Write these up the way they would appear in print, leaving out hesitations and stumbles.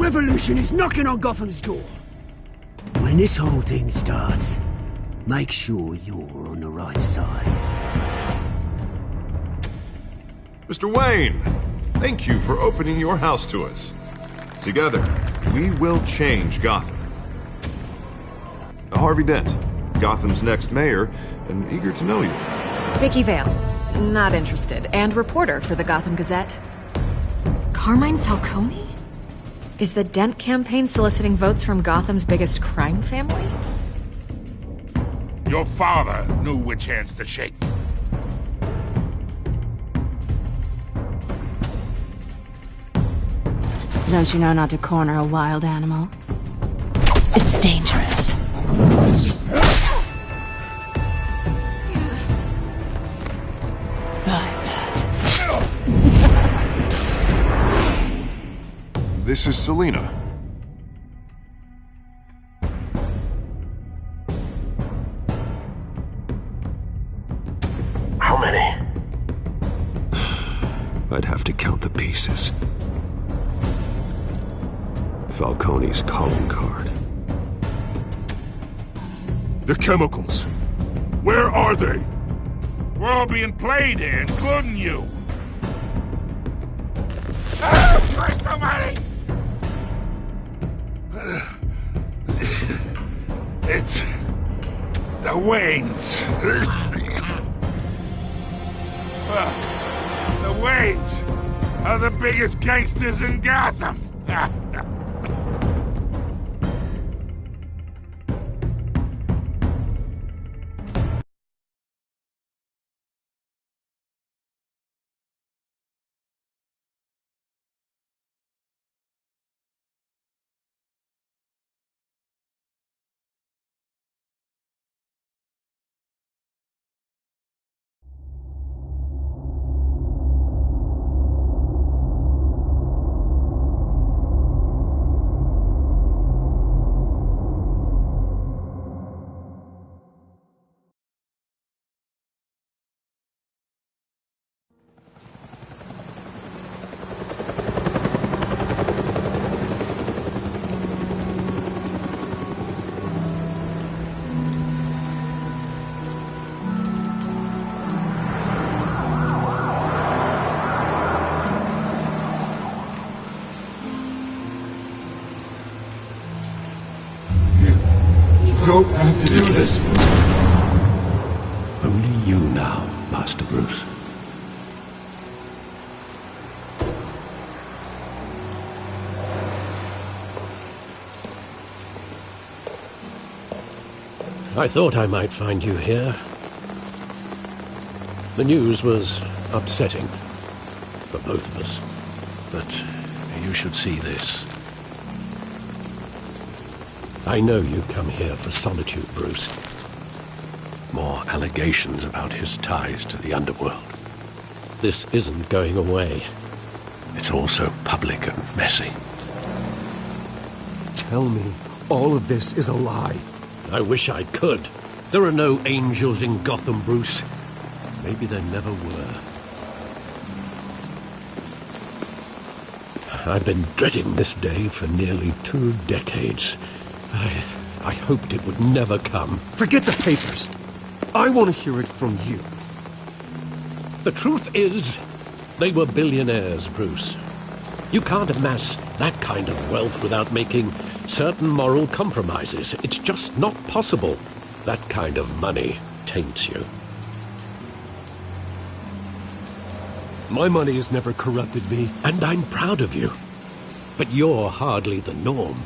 revolution is knocking on Gotham's door. When this whole thing starts, make sure you're on the right side. Mr. Wayne, thank you for opening your house to us. Together, we will change Gotham. Harvey Dent, Gotham's next mayor, and eager to know you. Vicky Vale, not interested, and reporter for the Gotham Gazette. Carmine Falcone? Is the Dent campaign soliciting votes from Gotham's biggest crime family? Your father knew which hands to shake. Don't you know not to corner a wild animal? It's dangerous. This is Selina. How many? I'd have to count the pieces. Falcone's calling card. The chemicals. Where are they? We're all being played here, including you. Oh, Christ almighty! It's the Waynes. The Waynes are the biggest gangsters in Gotham. Don't have to do this. Only you now, Master Bruce. I thought I might find you here. The news was upsetting for both of us. But you should see this. I know you come here for solitude, Bruce. More allegations about his ties to the underworld. This isn't going away. It's all so public and messy. Tell me, all of this is a lie. I wish I could. There are no angels in Gotham, Bruce. Maybe there never were. I've been dreading this day for nearly 2 decades. I hoped it would never come. Forget the papers. I want to hear it from you. The truth is, they were billionaires, Bruce. You can't amass that kind of wealth without making certain moral compromises. It's just not possible. That kind of money taints you. My money has never corrupted me. And I'm proud of you. But you're hardly the norm.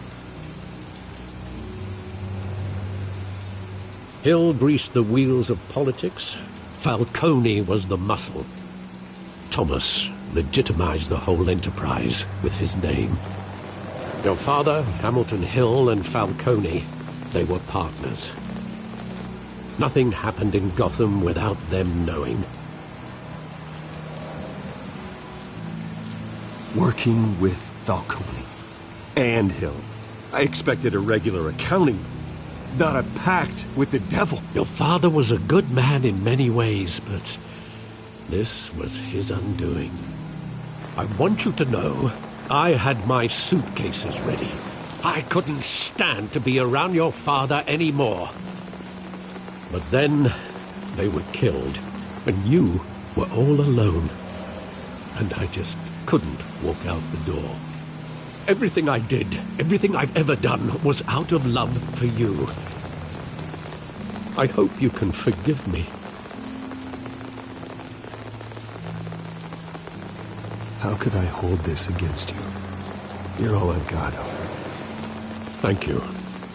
Hill greased the wheels of politics. Falcone was the muscle. Thomas legitimized the whole enterprise with his name. Your father, Hamilton Hill, and Falcone, they were partners. Nothing happened in Gotham without them knowing. Working with Falcone and Hill. I expected a regular accounting, not a pact with the devil. Your father was a good man in many ways, but this was his undoing. I want you to know I had my suitcases ready. I couldn't stand to be around your father anymore. But then they were killed, and you were all alone. And I just couldn't walk out the door. Everything I did, everything I've ever done, was out of love for you. I hope you can forgive me. How could I hold this against you? You're all I've got, Alfred. Thank you.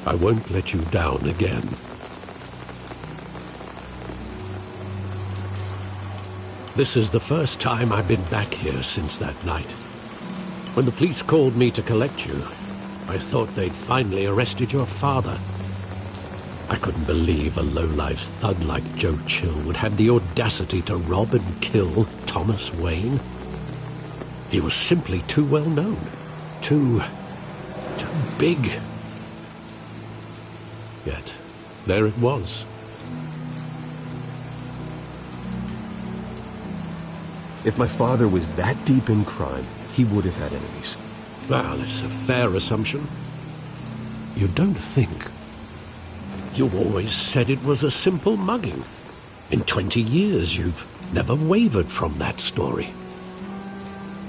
I won't let you down again. This is the first time I've been back here since that night. When the police called me to collect you, I thought they'd finally arrested your father. I couldn't believe a low-life thug like Joe Chill would have the audacity to rob and kill Thomas Wayne. He was simply too well known. Too big. Yet, there it was. If my father was that deep in crime, he would have had enemies. Well, it's a fair assumption. You don't think. You always said it was a simple mugging. In 20 years, you've never wavered from that story.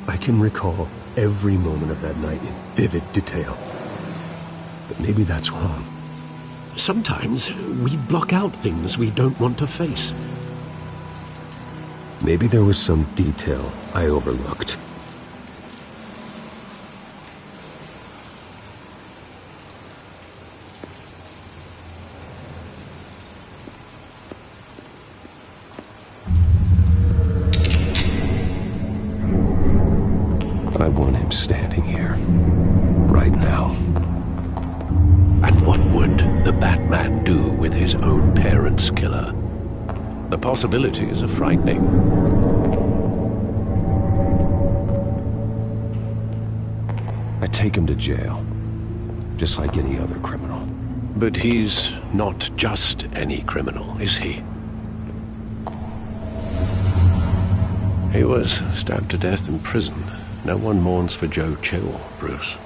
I can recall every moment of that night in vivid detail. But maybe that's wrong. Sometimes we block out things we don't want to face. Maybe there was some detail I overlooked. I want him standing here, right now. And what would the Batman do with his own parents' killer? The possibilities are frightening. I take him to jail, just like any other criminal. But he's not just any criminal, is he? He was stabbed to death in prison. No one mourns for Joe Chill, Bruce.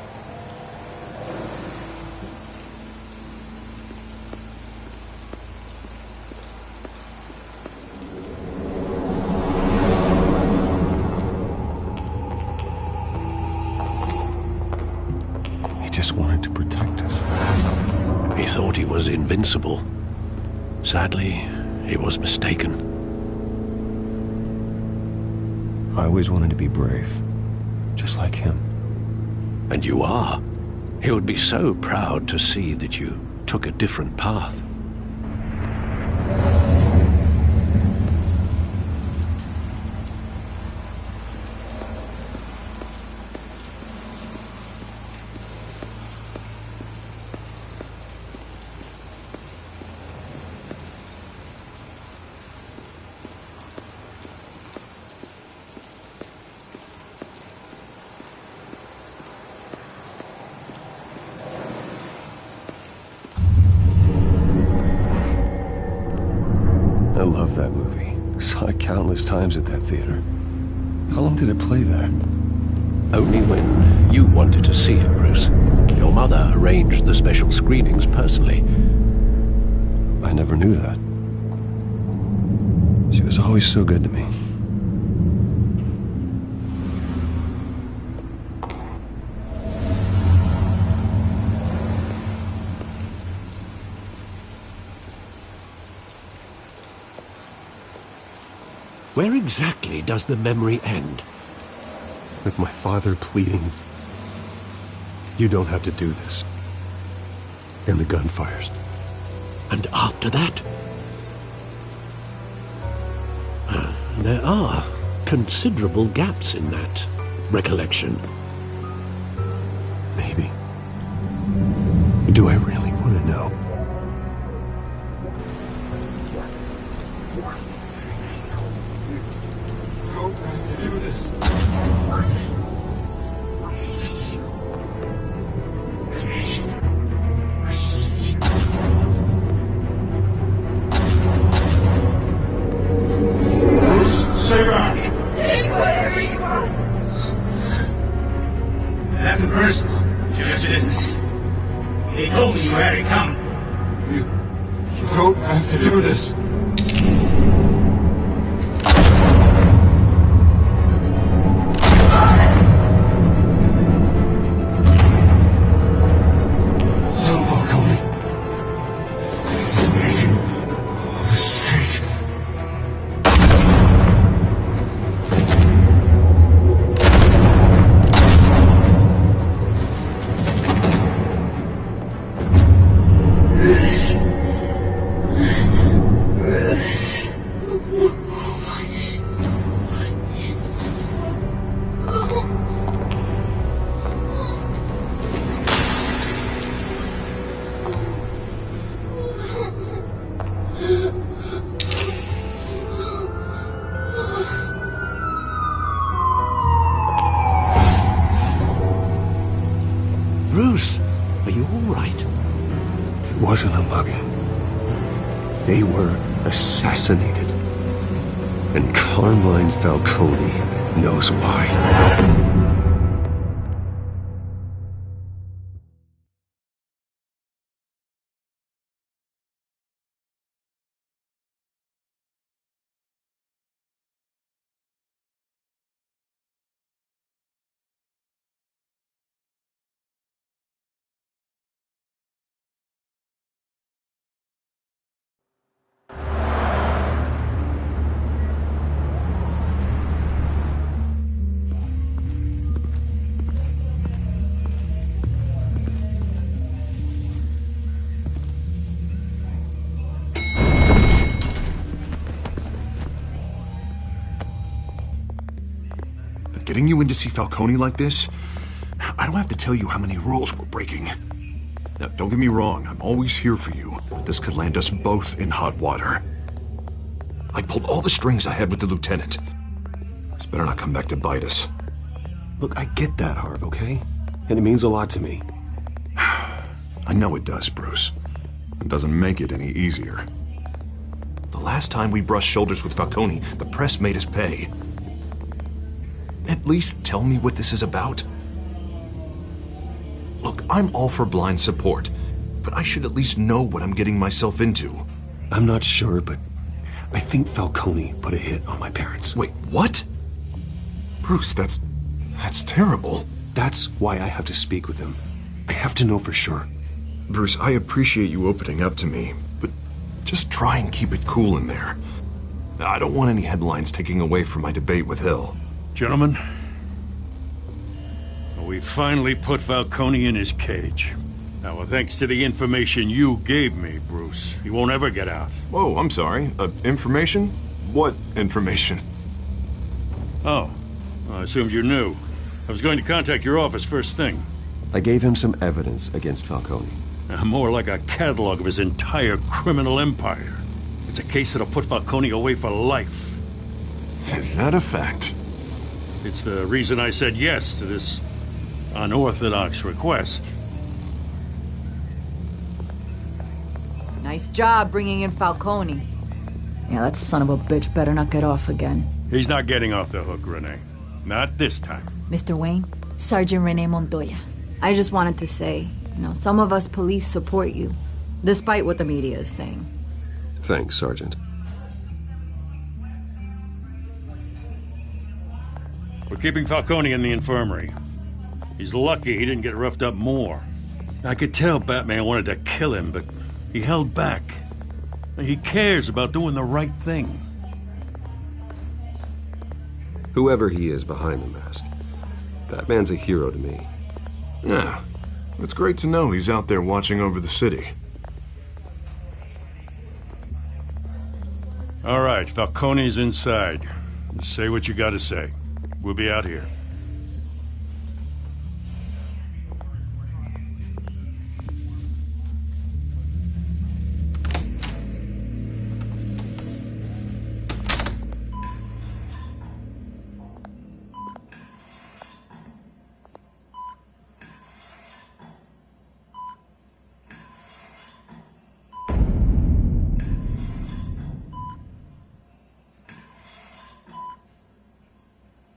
He just wanted to protect us. He thought he was invincible. Sadly, he was mistaken. I always wanted to be brave. Just like him. And you are. He would be so proud to see that you took a different path. I love that movie. Saw it countless times at that theater. How long did it play there? Only when you wanted to see it, Bruce. Your mother arranged the special screenings personally. I never knew that. She was always so good to me. Where exactly does the memory end? With my father pleading, "You don't have to do this." And the gun fires. And after that? There are considerable gaps in that recollection. Maybe. Do I really want to know? Stay back! Take whatever you want! Nothing personal. Just business. He told me you had it coming. You don't have to do this. No, Falcone. He's making a mistake. Bruce, are you all right? It wasn't a mugging. They were assassinated. And Carmine Falcone knows why. Getting you in to see Falcone like this? I don't have to tell you how many rules we're breaking. Now, don't get me wrong, I'm always here for you, but this could land us both in hot water. I pulled all the strings I had with the lieutenant. This better not come back to bite us. Look, I get that, Harv, okay? And it means a lot to me. I know it does, Bruce. It doesn't make it any easier. The last time we brushed shoulders with Falcone, the press made us pay. At least tell me what this is about. Look, I'm all for blind support, but I should at least know what I'm getting myself into. I'm not sure, but I think Falcone put a hit on my parents. Wait, what? Bruce, that's terrible. That's why I have to speak with him. I have to know for sure. Bruce, I appreciate you opening up to me, but just try and keep it cool in there. I don't want any headlines taking away from my debate with Hill. Gentlemen, we finally put Falcone in his cage. Now, thanks to the information you gave me, Bruce, he won't ever get out. Whoa, I'm sorry. Information? What information? Oh, I assumed you knew. I was going to contact your office first thing. I gave him some evidence against Falcone. More like a catalog of his entire criminal empire. It's a case that'll put Falcone away for life. Is that a fact? It's the reason I said yes to this unorthodox request. Nice job bringing in Falcone. Yeah, that son of a bitch better not get off again. He's not getting off the hook, Renee. Not this time. Mr. Wayne, Sergeant Renee Montoya. I just wanted to say, some of us police support you, despite what the media is saying. Thanks, Sergeant. We're keeping Falcone in the infirmary. He's lucky he didn't get roughed up more. I could tell Batman wanted to kill him, but he held back. He cares about doing the right thing. Whoever he is behind the mask, Batman's a hero to me. Yeah, it's great to know he's out there watching over the city. All right, Falcone's inside. Say what you gotta say. We'll be out here.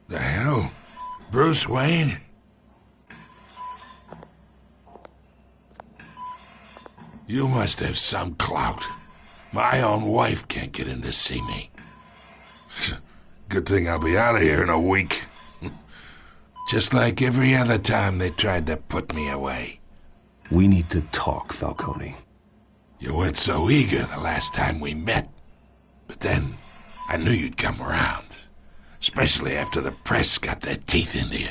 The hell? Bruce Wayne? You must have some clout. My own wife can't get in to see me. Good thing I'll be out of here in a week. Just like every other time they tried to put me away. We need to talk, Falcone. You weren't so eager the last time we met. But then, I knew you'd come around. Especially after the press got their teeth into you.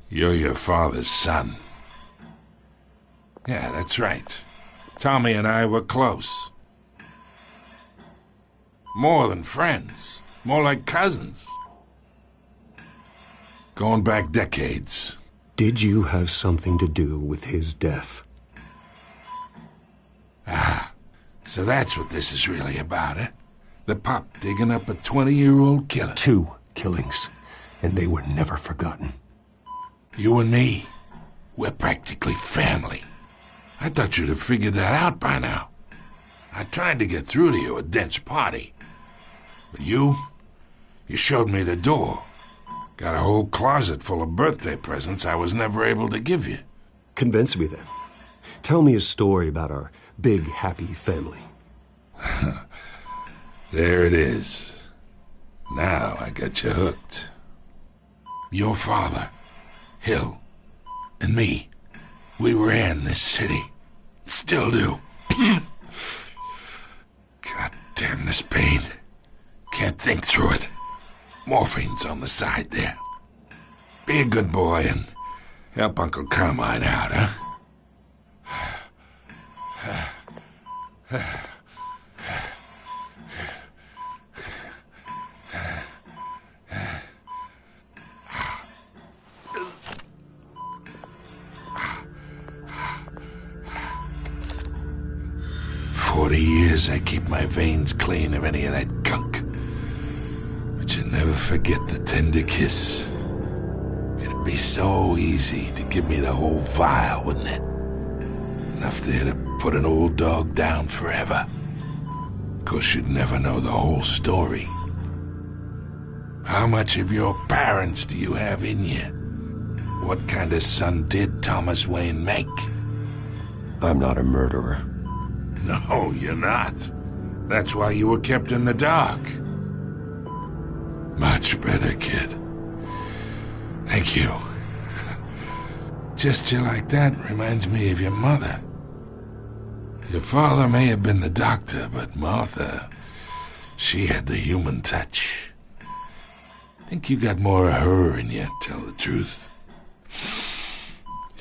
You're your father's son. Yeah, that's right. Tommy and I were close. More than friends. More like cousins. Going back decades. Did you have something to do with his death? Ah, so that's what this is really about, eh? The pup digging up a 20-year-old killer. 2 killings, and they were never forgotten. You and me, we're practically family. I thought you'd have figured that out by now. I tried to get through to you at Dent's party. But you showed me the door. Got a whole closet full of birthday presents I was never able to give you. Convince me then. Tell me a story about our big, happy family. There it is. Now I got you hooked. Your father, Hill, and me, we ran this city. Still do. God damn this pain. Can't think through it. Morphine's on the side there. Be a good boy and help Uncle Carmine out, huh? 40 years I keep my veins clean of any of that gunk. But you never forget the tender kiss. It'd be so easy to give me the whole vial, wouldn't it? Enough there to put an old dog down forever. Of course, you'd never know the whole story. How much of your parents do you have in you? What kind of son did Thomas Wayne make? I'm not a murderer. No, you're not. That's why you were kept in the dark. Much better, kid. Thank you. Gesture like that reminds me of your mother. Your father may have been the doctor, but Martha, she had the human touch. I think you got more of her in you, tell the truth.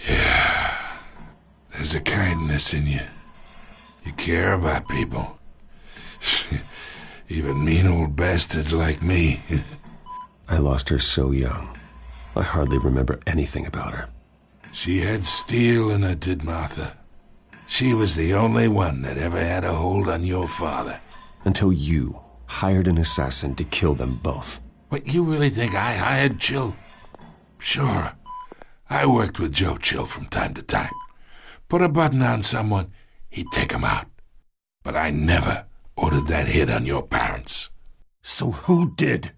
Yeah, there's a kindness in you. You care about people. Even mean old bastards like me. I lost her so young. I hardly remember anything about her. She had steel in her, did Martha. She was the only one that ever had a hold on your father. Until you hired an assassin to kill them both. What, you really think I hired Chill? Sure. I worked with Joe Chill from time to time. Put a button on someone, he'd take him out. But I never ordered that hit on your parents. So who did?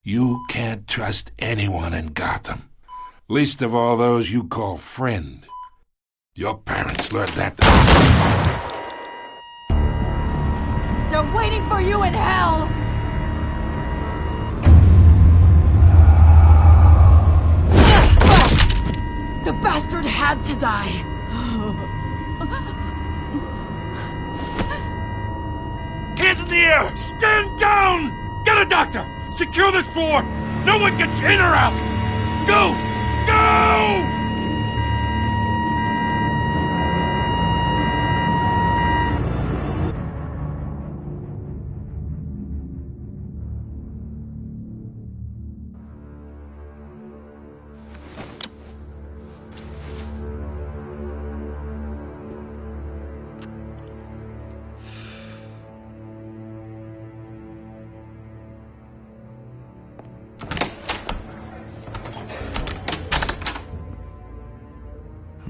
You can't trust anyone in Gotham. Least of all those you call friend. Your parents learned that. They're waiting for you in hell! The bastard had to die. Hands in the air! Stand down! Get a doctor! Secure this floor! No one gets in or out! Go! Go!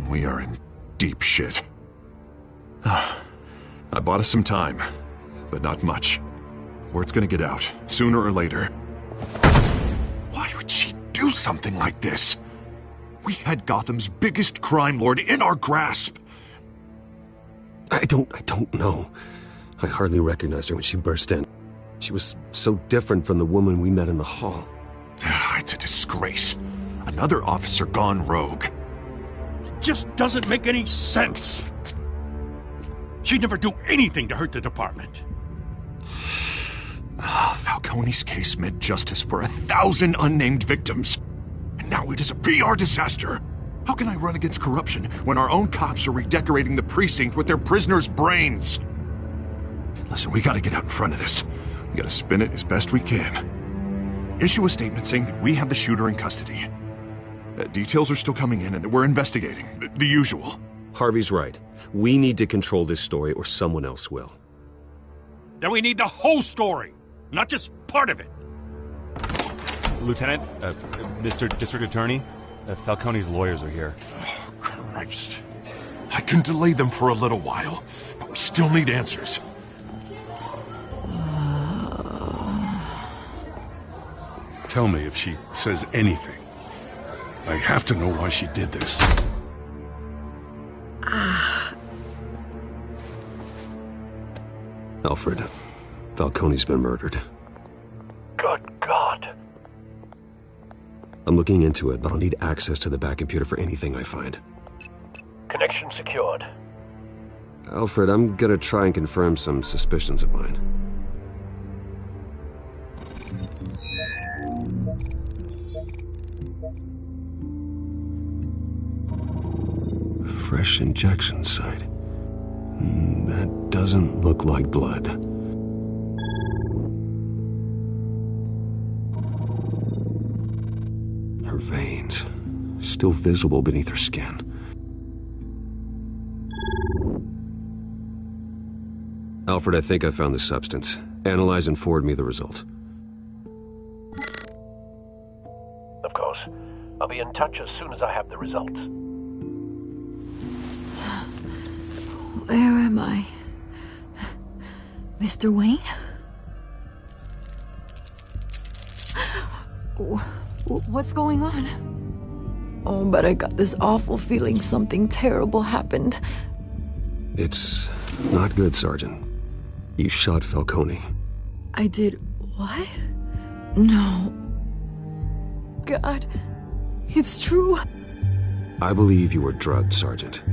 We are in deep shit. I bought us some time, but not much. Word's gonna get out, sooner or later. Why would she do something like this? We had Gotham's biggest crime lord in our grasp. I don't know. I hardly recognized her when she burst in. She was so different from the woman we met in the hall. It's a disgrace. Another officer gone rogue. It just doesn't make any sense. She'd never do anything to hurt the department. Falcone's case meant justice for 1,000 unnamed victims. And now it is a PR disaster. How can I run against corruption when our own cops are redecorating the precinct with their prisoners' brains? Listen, we gotta get out in front of this. We gotta spin it as best we can. Issue a statement saying that we have the shooter in custody. Details are still coming in and that we're investigating. The usual. Harvey's right. We need to control this story or someone else will. Then we need the whole story, not just part of it. Lieutenant, Mr. District Attorney, Falcone's lawyers are here. Oh, Christ. I can delay them for a little while, but we still need answers. Tell me if she says anything. I have to know why she did this. Alfred, Falcone's been murdered. Good God. I'm looking into it, but I'll need access to the back computer for anything I find. Connection secured. Alfred, I'm gonna try and confirm some suspicions of mine. Fresh injection site. That doesn't look like blood. Her veins, still visible beneath her skin. Alfred, I think I found the substance. Analyze and forward me the result. Of course. I'll be in touch as soon as I have the results. Where am I? Mr. Wayne? What's going on? Oh, but I got this awful feeling something terrible happened. It's not good, Sergeant. You shot Falcone. I did what? No. God, it's true. I believe you were drugged, Sergeant.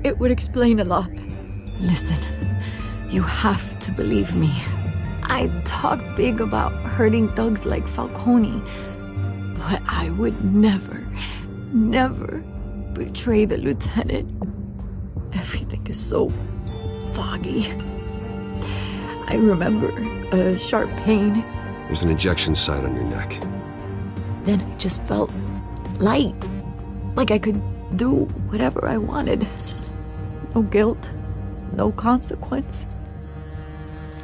It would explain a lot. Listen, you have to believe me. I talk big about hurting thugs like Falcone, but I would never betray the lieutenant. Everything is so foggy. I remember a sharp pain. There's an injection site on your neck. Then I just felt light, like I could do whatever I wanted. No guilt, no consequence.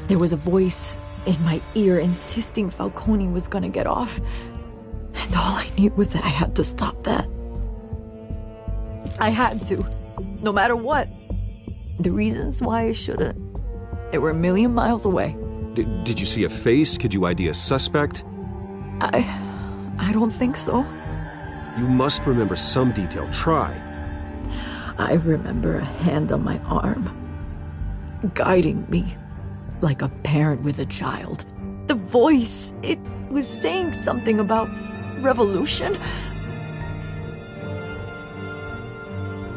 There was a voice in my ear insisting Falcone was gonna get off. And all I knew was that I had to stop that. I had to, no matter what. The reasons why I shouldn't, they were a million miles away. Did you see a face? Could you ID a suspect? I don't think so. You must remember some detail. Try. I remember a hand on my arm, guiding me like a parent with a child. The voice, it was saying something about revolution.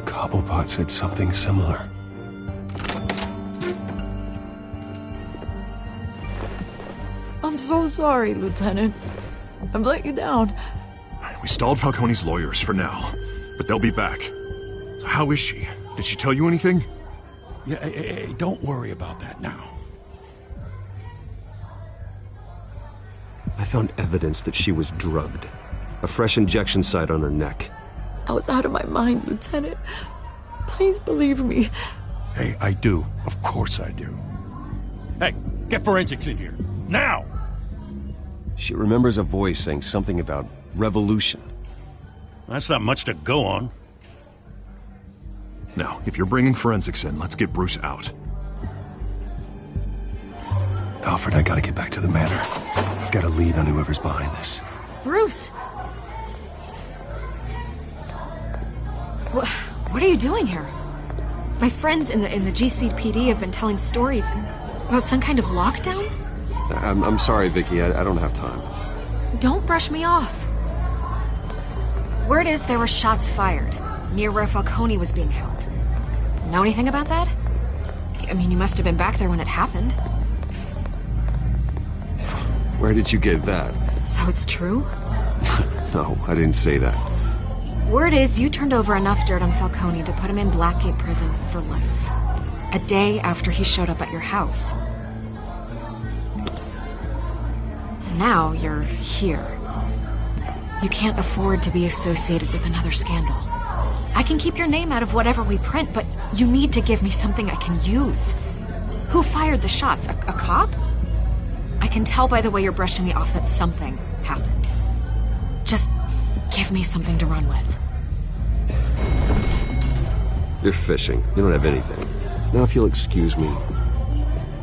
Cobblepot said something similar. I'm so sorry, Lieutenant. I've let you down. We stalled Falcone's lawyers for now, but they'll be back. So how is she? Did she tell you anything? Yeah, hey, don't worry about that now. I found evidence that she was drugged. A fresh injection site on her neck. I was out of my mind, Lieutenant. Please believe me. Hey, I do. Of course I do. Hey, get forensics in here. Now! She remembers a voice saying something about revolution. That's not much to go on. Now, if you're bringing forensics in, let's get Bruce out. Alfred, I gotta get back to the manor. I've got a lead on whoever's behind this. Bruce! What are you doing here? My friends in the GCPD have been telling stories about some kind of lockdown? I'm sorry, Vicky. I don't have time. Don't brush me off. Word is there were shots fired near where Falcone was being held. Know anything about that? I mean, you must have been back there when it happened. Where did you get that? So it's true? No, I didn't say that. Word is you turned over enough dirt on Falcone to put him in Blackgate Prison for life. A day after he showed up at your house. And now you're here. You can't afford to be associated with another scandal. I can keep your name out of whatever we print, but you need to give me something I can use. Who fired the shots? A cop? I can tell by the way you're brushing me off that something happened. Just give me something to run with. You're fishing. You don't have anything. Now if you'll excuse me.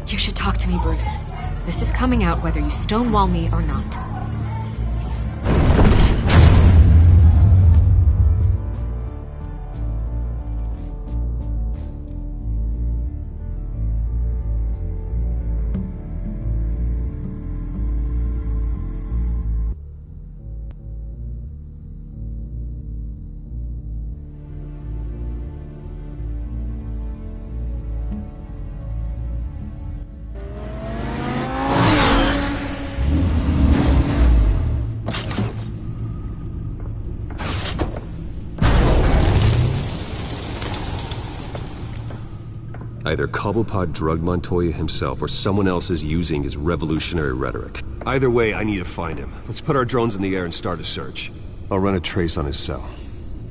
You should talk to me, Bruce. This is coming out whether you stonewall me or not. Either Cobblepot drugged Montoya himself or someone else is using his revolutionary rhetoric. Either way, I need to find him. Let's put our drones in the air and start a search. I'll run a trace on his cell.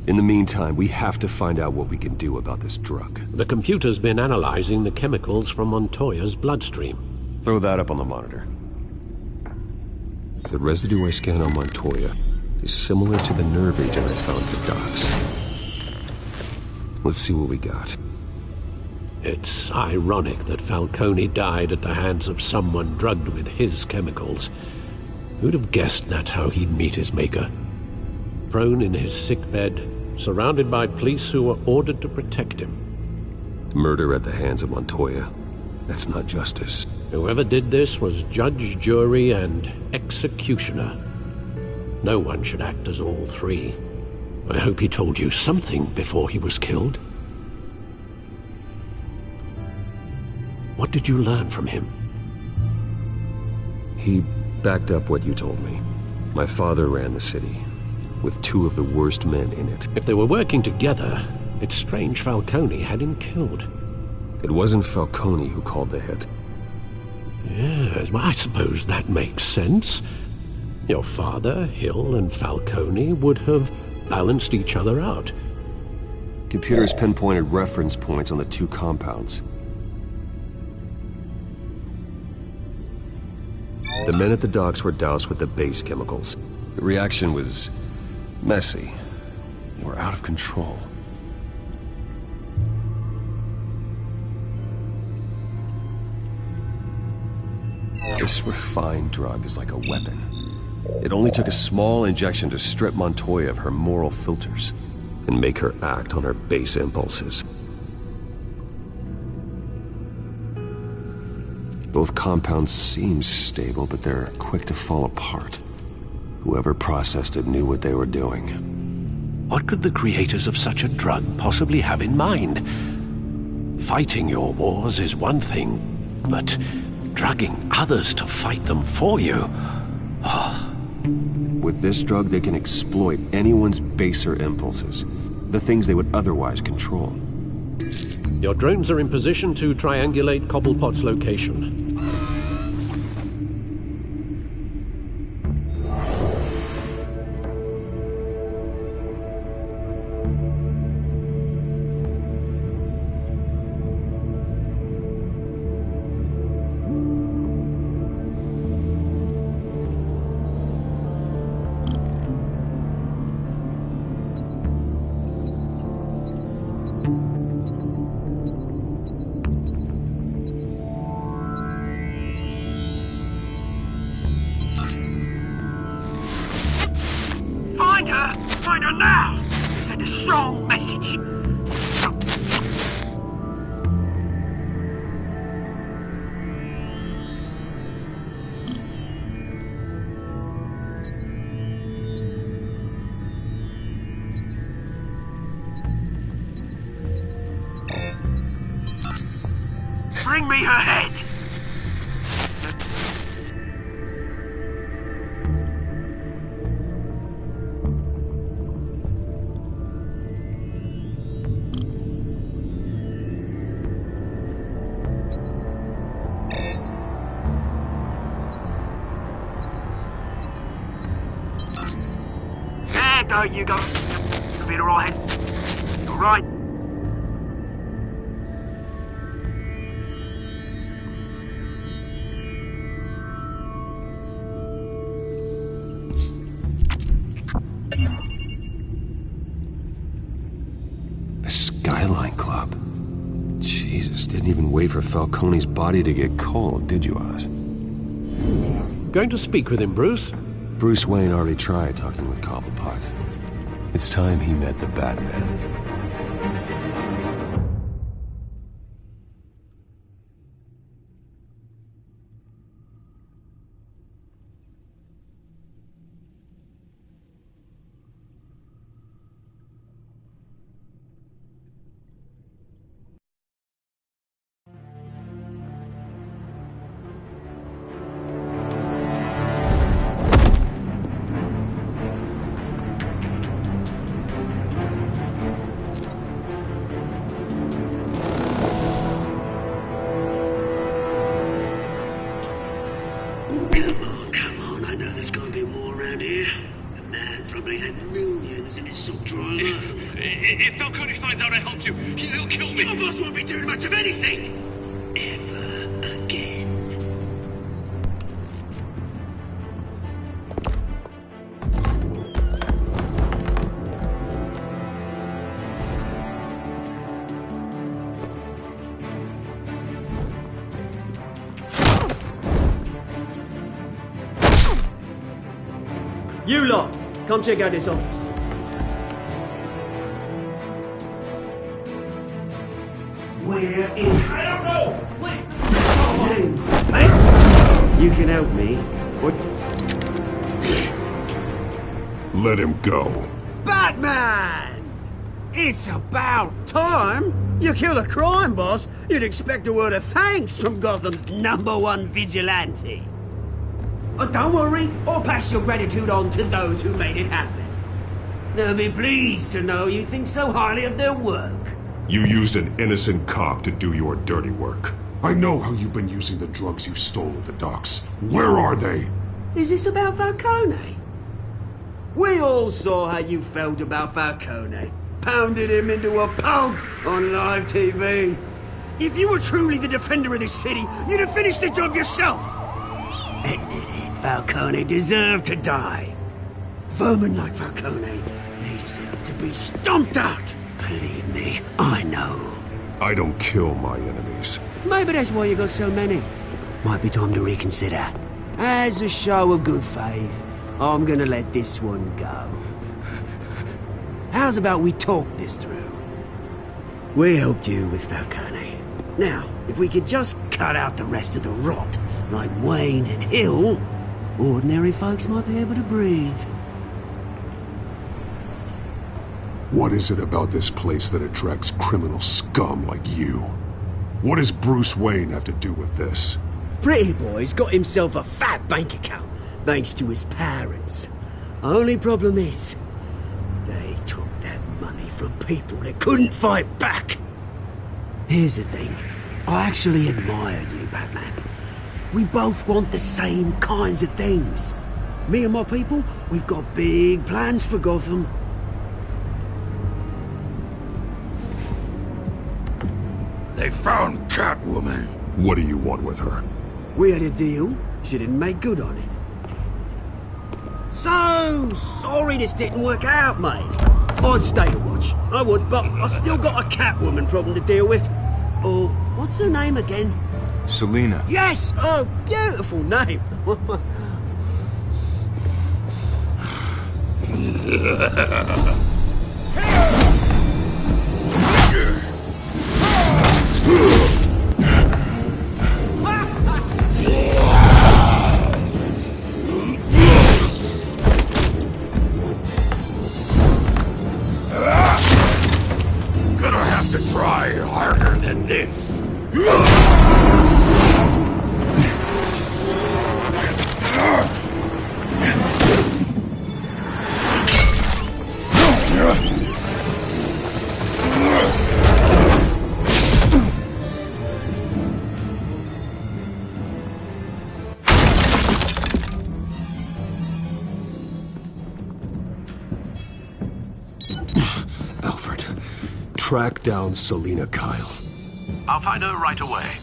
In the meantime, we have to find out what we can do about this drug. The computer's been analyzing the chemicals from Montoya's bloodstream. Throw that up on the monitor. The residue I scanned on Montoya is similar to the nerve agent I found at the docks. Let's see what we got. It's ironic that Falcone died at the hands of someone drugged with his chemicals. Who'd have guessed that's how he'd meet his maker? Prone in his sickbed, surrounded by police who were ordered to protect him. Murder at the hands of Montoya. That's not justice. Whoever did this was judge, jury, and executioner. No one should act as all three. I hope he told you something before he was killed. What did you learn from him? He backed up what you told me. My father ran the city, with two of the worst men in it. If they were working together, it's strange Falcone had him killed. It wasn't Falcone who called the hit. Yes, well, I suppose that makes sense. Your father, Hill, and Falcone would have balanced each other out. Computers pinpointed reference points on the two compounds. The men at the docks were doused with the base chemicals. The reaction was messy. They were out of control. This refined drug is like a weapon. It only took a small injection to strip Montoya of her moral filters and make her act on her base impulses. Both compounds seem stable, but they're quick to fall apart. Whoever processed it knew what they were doing. What could the creators of such a drug possibly have in mind? Fighting your wars is one thing, but drugging others to fight them for you? Oh. With this drug, they can exploit anyone's baser impulses, the things they would otherwise control. Your drones are in position to triangulate Cobblepot's location. strong message. Bring me her head! There you go. You'll be alright. You're right. The Skyline Club. Jesus, didn't even wait for Falcone's body to get cold, did you, Oz? Going to speak with him, Bruce? Bruce Wayne already tried talking with Cobblepot. It's time he met the Batman. If Falcone finds out I helped you, he'll kill me. Your boss won't be doing much of anything. Ever again. You lot, come check out this office. We're in. I don't know. Wait. James, hey, you can help me. What? Let him go. Batman! It's about time. You kill a crime boss, you'd expect a word of thanks from Gotham's #1 vigilante. But don't worry, I'll pass your gratitude on to those who made it happen. They'll be pleased to know you think so highly of their work. You used an innocent cop to do your dirty work. I know how you've been using the drugs you stole at the docks. Where are they? Is this about Falcone? We all saw how you felt about Falcone. Pounded him into a pulp on live TV. If you were truly the defender of this city, you'd have finished the job yourself. Admit it, Falcone deserved to die. Vermin like Falcone, they deserve to be stomped out. Believe me, I know. I don't kill my enemies. Maybe that's why you got so many. Might be time to reconsider. As a show of good faith, I'm gonna let this one go. How's about we talk this through? We helped you with Falcone. Now, if we could just cut out the rest of the rot, like Wayne and Hill, ordinary folks might be able to breathe. What is it about this place that attracts criminal scum like you? What does Bruce Wayne have to do with this? Pretty Boy's got himself a fat bank account, thanks to his parents. Only problem is, they took that money from people that couldn't fight back. Here's the thing. I actually admire you, Batman. We both want the same kinds of things. Me and my people, we've got big plans for Gotham. They found Catwoman. What do you want with her? We had a deal. She didn't make good on it. So sorry this didn't work out, mate. I'd stay to watch. I would, but I still got a Catwoman problem to deal with. Oh, what's her name again? Selina. Yes! Oh, beautiful name. this! Alfred, track down Selina Kyle. I'll find her right away.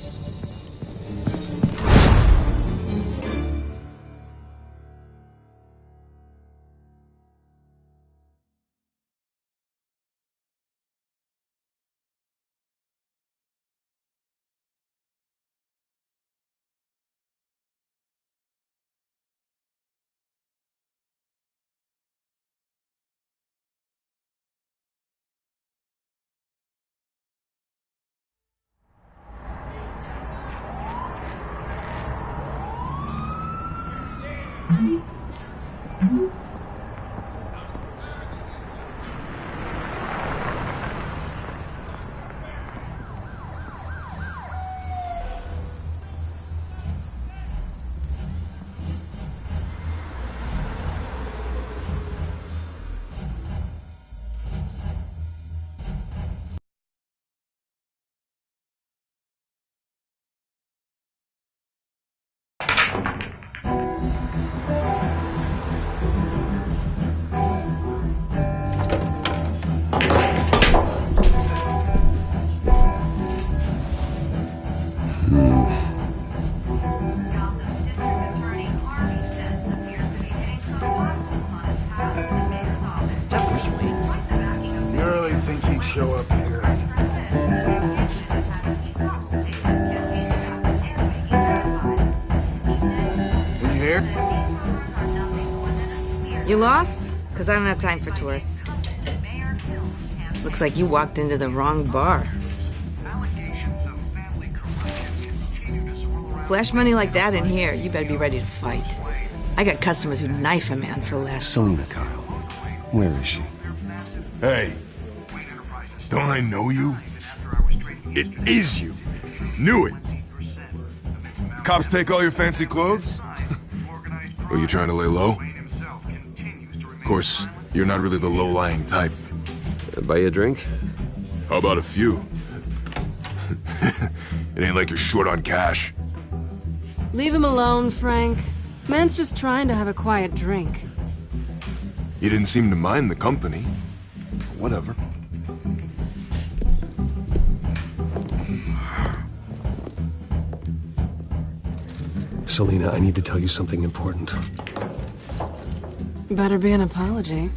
Show up here. Are you here? You lost? Because I don't have time for tourists. Looks like you walked into the wrong bar. Flash money like that in here, you better be ready to fight. I got customers who'd knife a man for less. Selina Kyle. Where is she? Hey. Don't I know you? It is you. Knew it. Cops take all your fancy clothes? Are you trying to lay low? Of course, you're not really the low-lying type. Buy you a drink? How about a few? It ain't like you're short on cash. Leave him alone, Frank. Man's just trying to have a quiet drink. You didn't seem to mind the company. Whatever. Selina, I need to tell you something important. Better be an apology.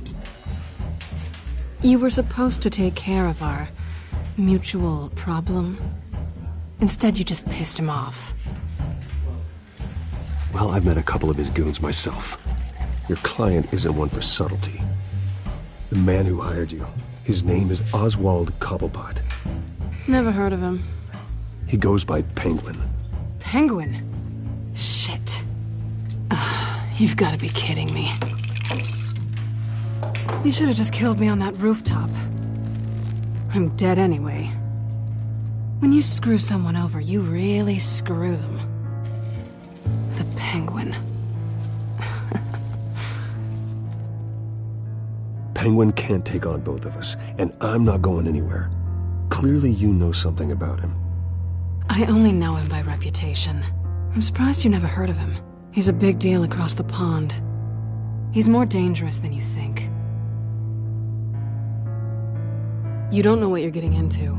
You were supposed to take care of our mutual problem. Instead, you just pissed him off. Well, I've met a couple of his goons myself. Your client isn't one for subtlety. The man who hired you, his name is Oswald Cobblepot. Never heard of him. He goes by Penguin. Penguin? Shit. Ugh, you've got to be kidding me. You should have just killed me on that rooftop. I'm dead anyway. When you screw someone over, you really screw them. The Penguin. Penguin can't take on both of us, and I'm not going anywhere. Clearly you know something about him. I only know him by reputation. I'm surprised you never heard of him. He's a big deal across the pond. He's more dangerous than you think. You don't know what you're getting into.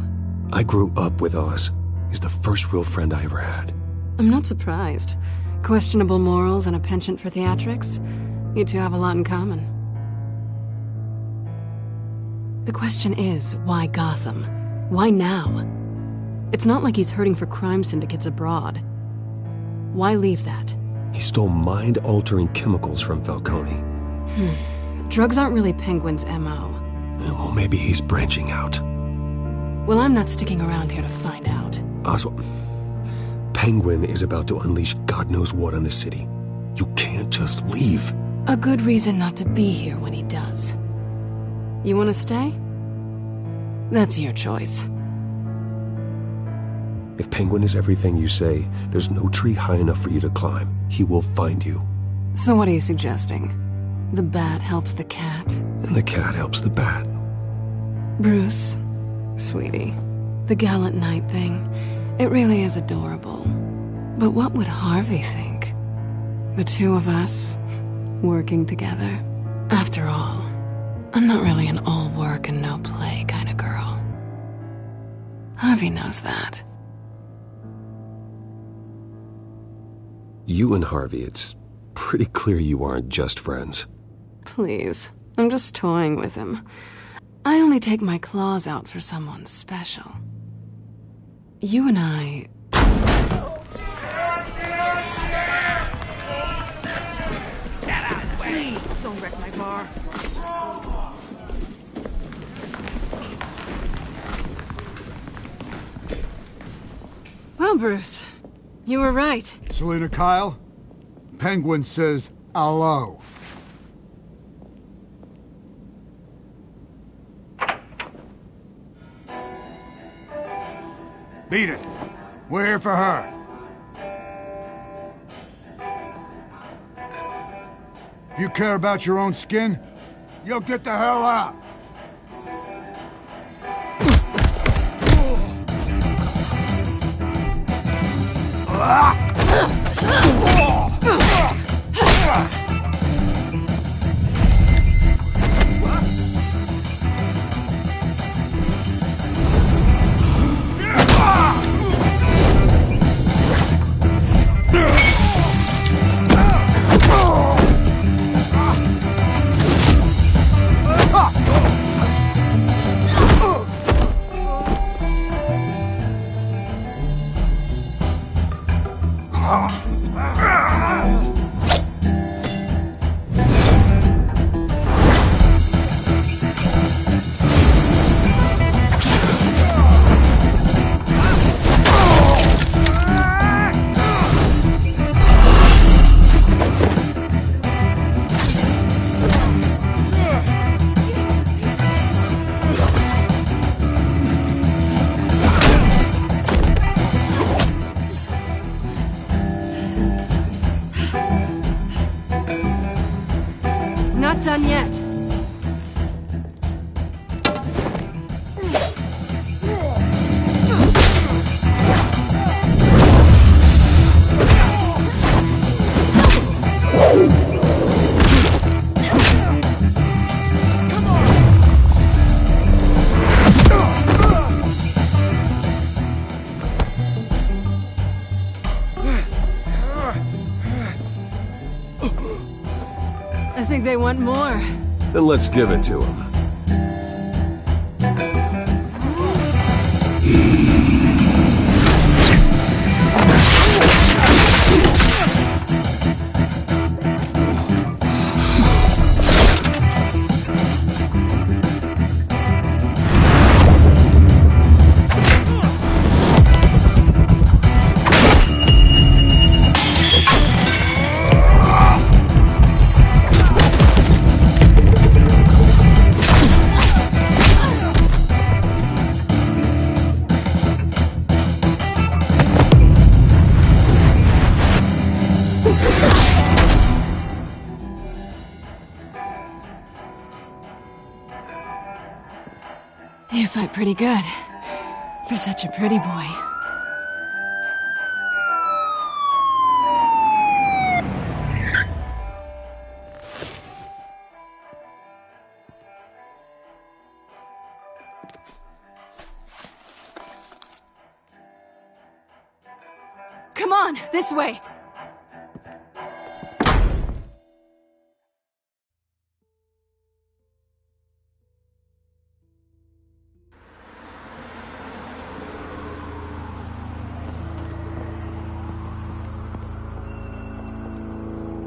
I grew up with Oz. He's the first real friend I ever had. I'm not surprised. Questionable morals and a penchant for theatrics. You two have a lot in common. The question is, why Gotham? Why now? It's not like he's hurting for crime syndicates abroad. Why leave that? He stole mind-altering chemicals from Falcone. Drugs aren't really Penguin's M.O. Well, maybe he's branching out. Well, I'm not sticking around here to find out. Oswald, Penguin is about to unleash God knows what on the city. You can't just leave. A good reason not to be here when he does. You want to stay? That's your choice. If Penguin is everything you say, there's no tree high enough for you to climb. He will find you. So what are you suggesting? The bat helps the cat? And the cat helps the bat. Bruce, sweetie, the gallant knight thing, it really is adorable. But what would Harvey think? The two of us, working together. After all, I'm not really an all work and no play kind of girl. Harvey knows that. You and Harvey, it's pretty clear you aren't just friends. Please, I'm just toying with him. I only take my claws out for someone special. You and I... Please, don't wreck my bar. Well, Bruce, you were right. Selina Kyle, Penguin says hello. Beat it. We're here for her. If you care about your own skin, you'll get the hell out. Not done yet. I think they want more. Then let's give it to him. You fight pretty good. For such a pretty boy. Come on, this way!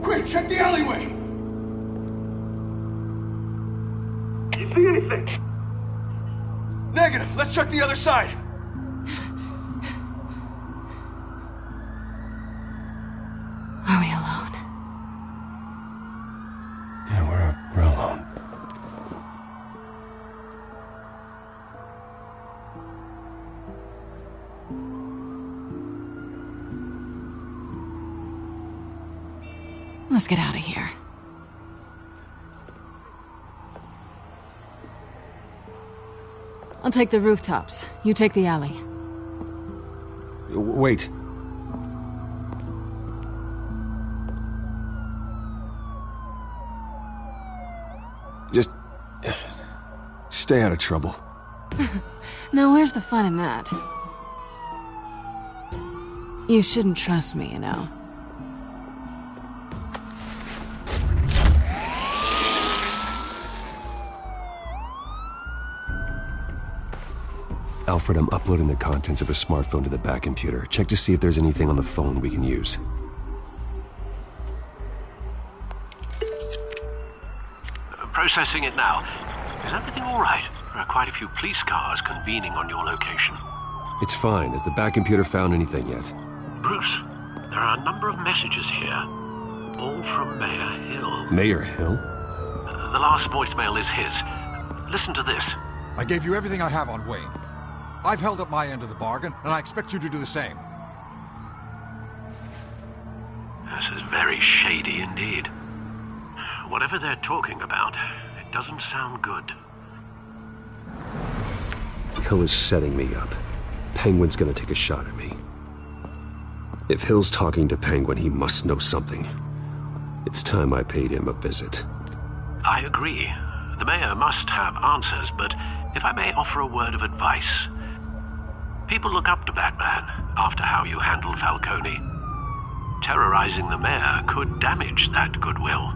Quick, check the alleyway! You see anything? Negative. Let's check the other side. Are we alone? Yeah, we're alone. Let's get out of here. I'll take the rooftops. You take the alley. Wait. Just stay out of trouble. Now where's the fun in that? You shouldn't trust me, you know. Alfred, I'm uploading the contents of a smartphone to the back computer. Check to see if there's anything on the phone we can use. Processing it now. Is everything all right? There are quite a few police cars convening on your location. It's fine. Has the back computer found anything yet? Bruce, there are a number of messages here. All from Mayor Hill. Mayor Hill? The last voicemail is his. Listen to this. I gave you everything I have on Wayne. I've held up my end of the bargain, and I expect you to do the same. This is very shady indeed. Whatever they're talking about, it doesn't sound good. Hill is setting me up. Penguin's gonna take a shot at me. If Hill's talking to Penguin, he must know something. It's time I paid him a visit. I agree. The mayor must have answers, but if I may offer a word of advice. People look up to Batman after how you handled Falcone. Terrorizing the mayor could damage that goodwill.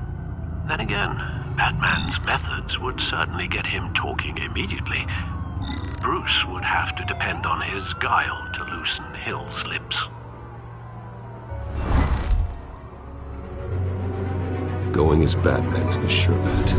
Then again, Batman's methods would certainly get him talking immediately. Bruce would have to depend on his guile to loosen Hill's lips. Going as Batman is the sure bet.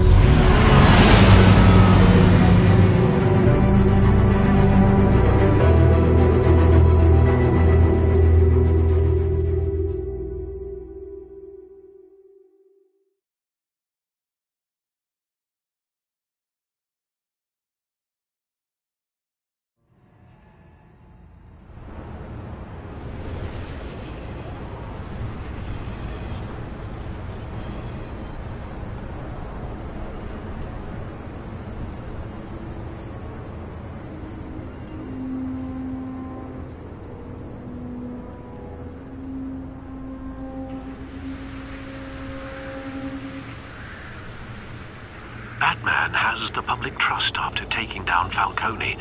Batman has the public trust after taking down Falcone.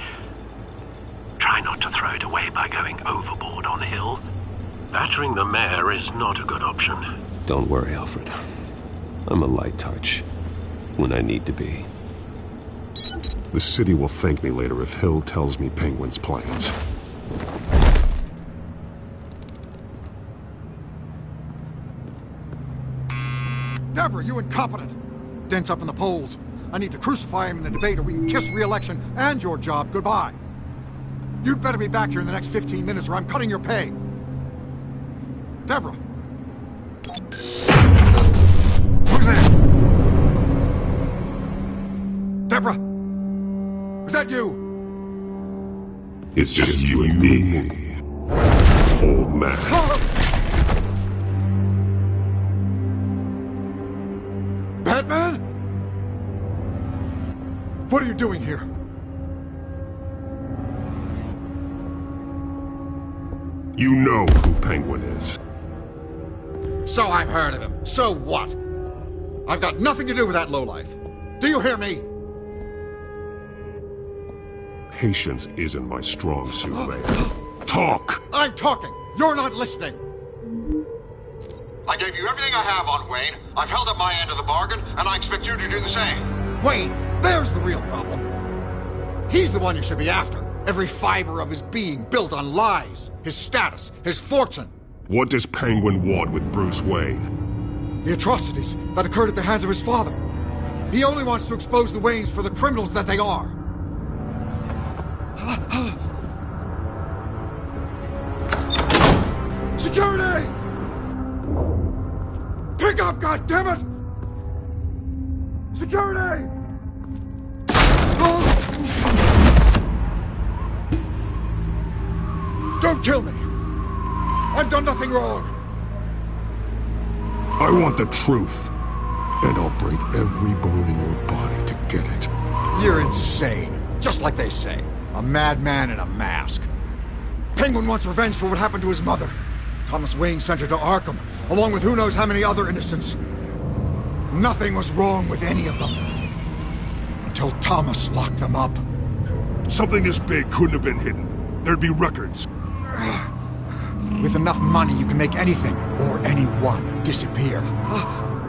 Try not to throw it away by going overboard on Hill. Battering the mayor is not a good option. Don't worry, Alfred. I'm a light touch. When I need to be. The city will thank me later if Hill tells me Penguin's plans. Deborah, you incompetent! Dent's up in the polls. I need to crucify him in the debate or we can kiss re-election and your job goodbye. You'd better be back here in the next 15 minutes or I'm cutting your pay. Deborah! Who's there? Deborah! Was that you? It's just you and me, old man. Batman? What are you doing here? You know who Penguin is. So I've heard of him. So what? I've got nothing to do with that lowlife. Do you hear me? Patience isn't my strong suit, Ray. Talk! I'm talking. You're not listening. I gave you everything I have on Wayne. I've held up my end of the bargain, and I expect you to do the same. Wayne, there's the real problem. He's the one you should be after. Every fiber of his being built on lies, his status, his fortune. What does Penguin want with Bruce Wayne? The atrocities that occurred at the hands of his father. He only wants to expose the Waynes for the criminals that they are. Security! Pick up, goddammit! Security! Don't kill me! I've done nothing wrong! I want the truth. And I'll break every bone in your body to get it. You're insane. Just like they say. A madman in a mask. Penguin wants revenge for what happened to his mother. Thomas Wayne sent her to Arkham, along with who knows how many other innocents. Nothing was wrong with any of them. Until Thomas locked them up. Something this big couldn't have been hidden. There'd be records. With enough money, you can make anything, or anyone, disappear.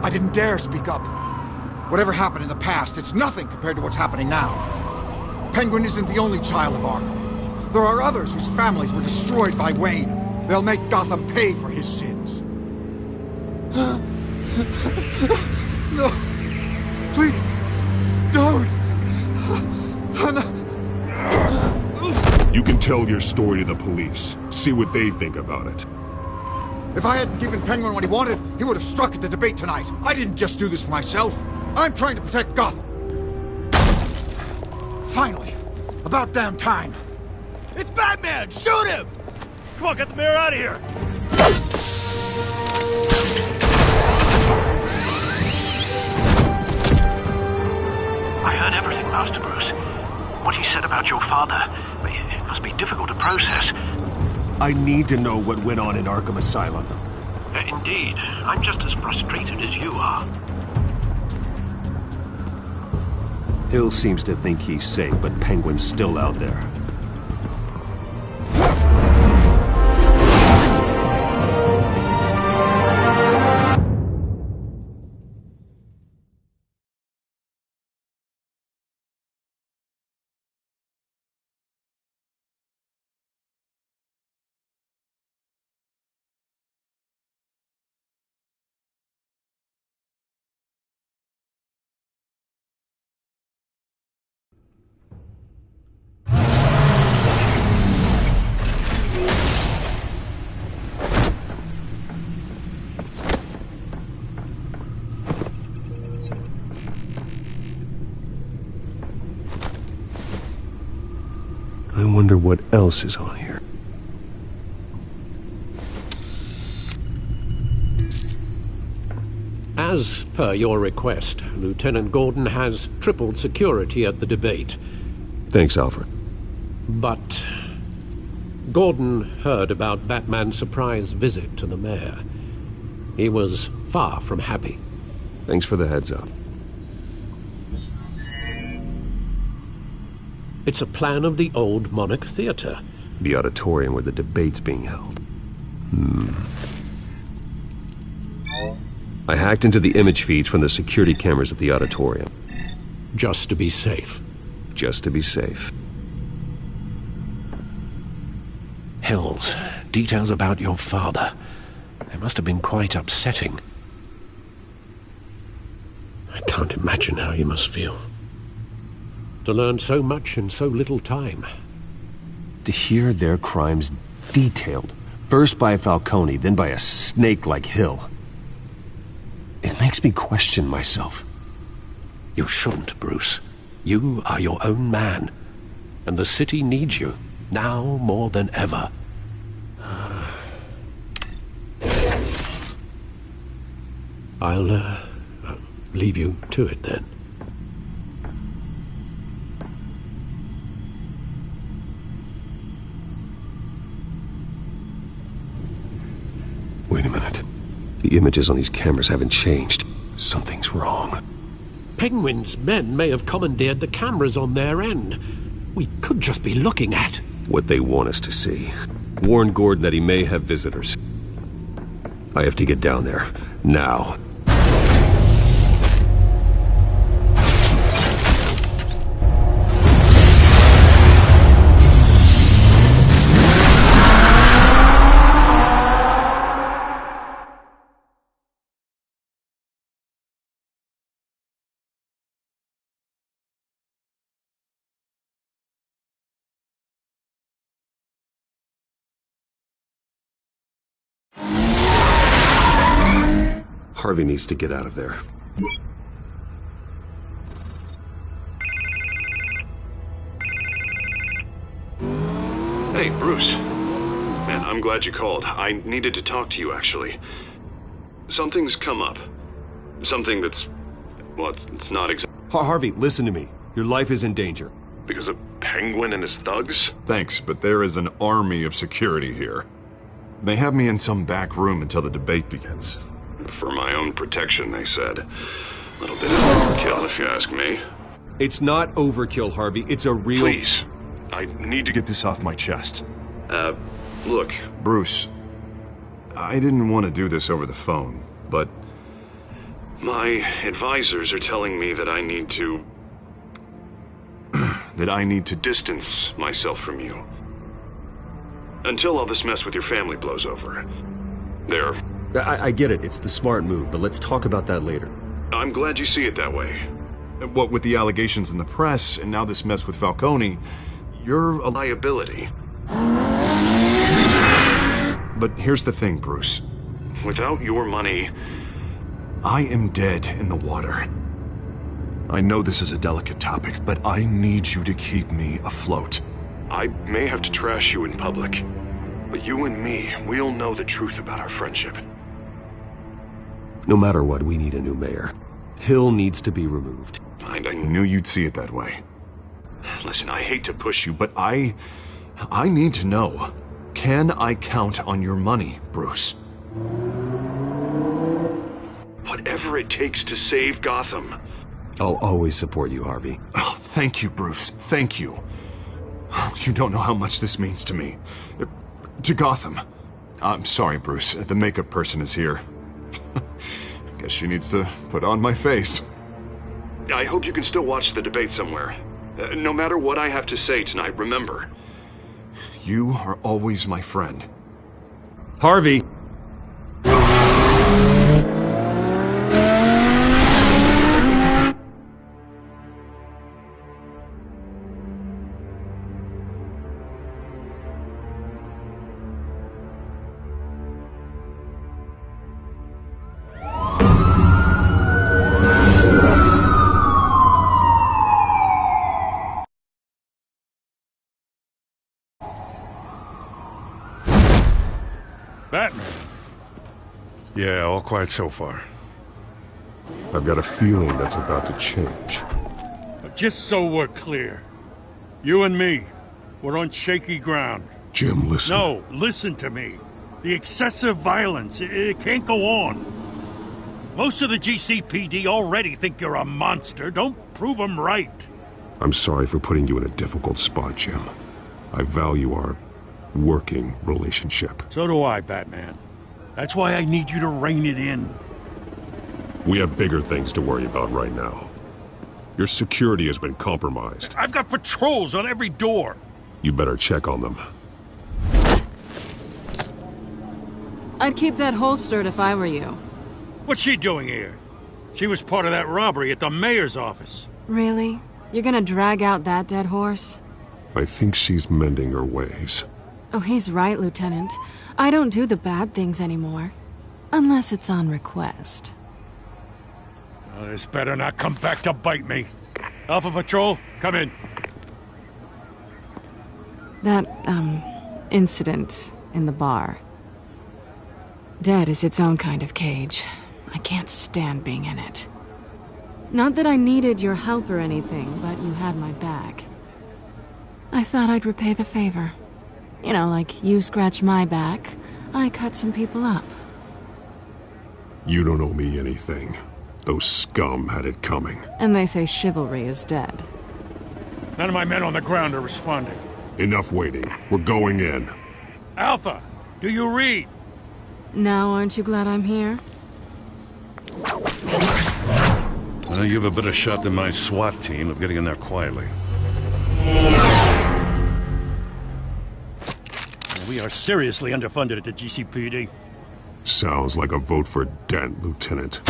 I didn't dare speak up. Whatever happened in the past, it's nothing compared to what's happening now. Penguin isn't the only child of Arkham. There are others whose families were destroyed by Wayne. They'll make Gotham pay for his sins. No. Please. Don't. You can tell your story to the police. See what they think about it. If I hadn't given Penguin what he wanted, he would have struck at the debate tonight. I didn't just do this for myself. I'm trying to protect Gotham. Finally. About damn time. It's Batman! Shoot him! Come on, get the mayor out of here! I heard everything, Master Bruce. What he said about your father, it must be difficult to process. I need to know what went on in Arkham Asylum. Indeed. I'm just as frustrated as you are. Hill seems to think he's safe, but Penguin's still out there. I wonder what else is on here. As per your request, Lieutenant Gordon has tripled security at the debate. Thanks, Alfred. But Gordon heard about Batman's surprise visit to the mayor. He was far from happy. Thanks for the heads up. It's a plan of the old Monarch Theater. The auditorium where the debate's being held. I hacked into the image feeds from the security cameras at the auditorium. Just to be safe. Just to be safe. Hills, details about your father. They must have been quite upsetting. I can't imagine how you must feel. To learn so much in so little time. To hear their crimes detailed, first by Falcone, then by a snake like Hill. It makes me question myself. You shouldn't, Bruce. You are your own man. And the city needs you, now more than ever. I'll leave you to it then. Wait a minute. The images on these cameras haven't changed. Something's wrong. Penguin's men may have commandeered the cameras on their end. We could just be looking at what they want us to see. Warn Gordon that he may have visitors. I have to get down there. Now. Harvey needs to get out of there. Hey, Bruce. Man, I'm glad you called. I needed to talk to you, actually. Something's come up. Something that's... well, it's not exactly... Harvey, listen to me. Your life is in danger. Because of Penguin and his thugs? Thanks, but there is an army of security here. They have me in some back room until the debate begins. For my own protection, they said. A little bit of overkill, if you ask me. It's not overkill, Harvey. It's a real... Please. I need to get this off my chest. Look, Bruce. I didn't want to do this over the phone, but... my advisors are telling me that I need to... that I need to distance myself from you. Until all this mess with your family blows over. There. I get it. It's the smart move, but let's talk about that later. I'm glad you see it that way. What with the allegations in the press, and now this mess with Falcone, you're a liability. But here's the thing, Bruce. Without your money, I am dead in the water. I know this is a delicate topic, but I need you to keep me afloat. I may have to trash you in public, but you and me, we'll know the truth about our friendship. No matter what, we need a new mayor. Hill needs to be removed. I knew you'd see it that way. Listen, I hate to push you, but I need to know. Can I count on your money, Bruce? Whatever it takes to save Gotham. I'll always support you, Harvey. Oh, thank you, Bruce. Thank you. You don't know how much this means to me. To Gotham. I'm sorry, Bruce. The makeup person is here. Guess she needs to put on my face. I hope you can still watch the debate somewhere. No matter what I have to say tonight, remember, you are always my friend. Harvey! Batman. Yeah, all quiet so far. I've got a feeling that's about to change. But just so we're clear, you and me, we're on shaky ground. Jim, listen. No, listen to me. The excessive violence, it can't go on. Most of the GCPD already think you're a monster. Don't prove them right. I'm sorry for putting you in a difficult spot, Jim. I value our working relationship. So do I, Batman. That's why I need you to rein it in. We have bigger things to worry about right now. Your security has been compromised. I've got patrols on every door. You better check on them. I'd keep that holstered if I were you. What's she doing here? She was part of that robbery at the mayor's office. Really? You're gonna drag out that dead horse? I think she's mending her ways. Oh, he's right, Lieutenant. I don't do the bad things anymore. Unless it's on request. Oh, this better not come back to bite me. Alpha Patrol, come in. That, incident in the bar. Dead is its own kind of cage. I can't stand being in it. Not that I needed your help or anything, but you had my back. I thought I'd repay the favor. You know, like you scratch my back, I cut some people up. You don't owe me anything. Those scum had it coming. And they say chivalry is dead. None of my men on the ground are responding. Enough waiting. We're going in. Alpha, do you read? Now aren't you glad I'm here? Well, you have a better shot than my SWAT team of getting in there quietly. We are seriously underfunded at the GCPD. Sounds like a vote for Dent, Lieutenant.